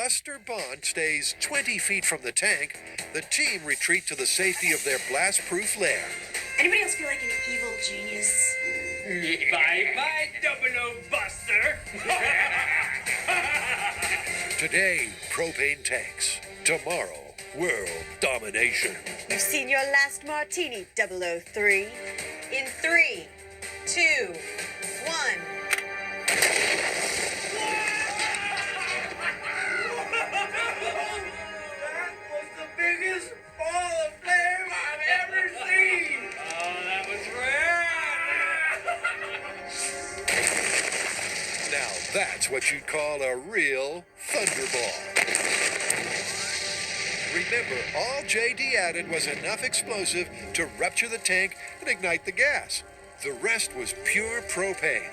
Buster Bond stays 20 feet from the tank, the team retreat to the safety of their blast-proof lair. Anybody else feel like an evil genius? Bye-bye, Double-O Buster. Today, propane tanks. Tomorrow, world domination. You've seen your last martini, 003. In 3, 2, 1. That was the biggest ball of flame I've ever seen. Oh, that was rad. Now that's what you'd call a real thunderball. Remember, all JD added was enough explosive to rupture the tank and ignite the gas. The rest was pure propane.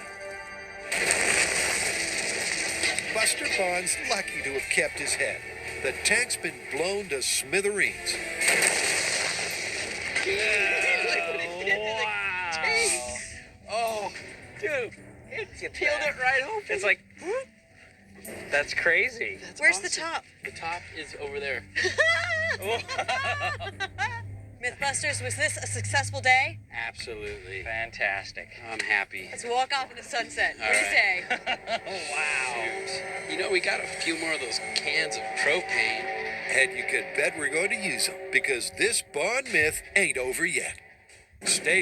Buster Bond's lucky to have kept his head. The tank's been blown to smithereens. Wow. Oh, dude. You peeled it right open. It's like, whoop. That's crazy. That's Where's awesome. the top? The top is over there. Mythbusters, was this a successful day? Absolutely. Fantastic. I'm happy. Let's walk off in the sunset. All What do you right. say? Wow. You know, we got a few more of those cans of propane. And you can bet we're going to use them because this Bond myth ain't over yet. Stay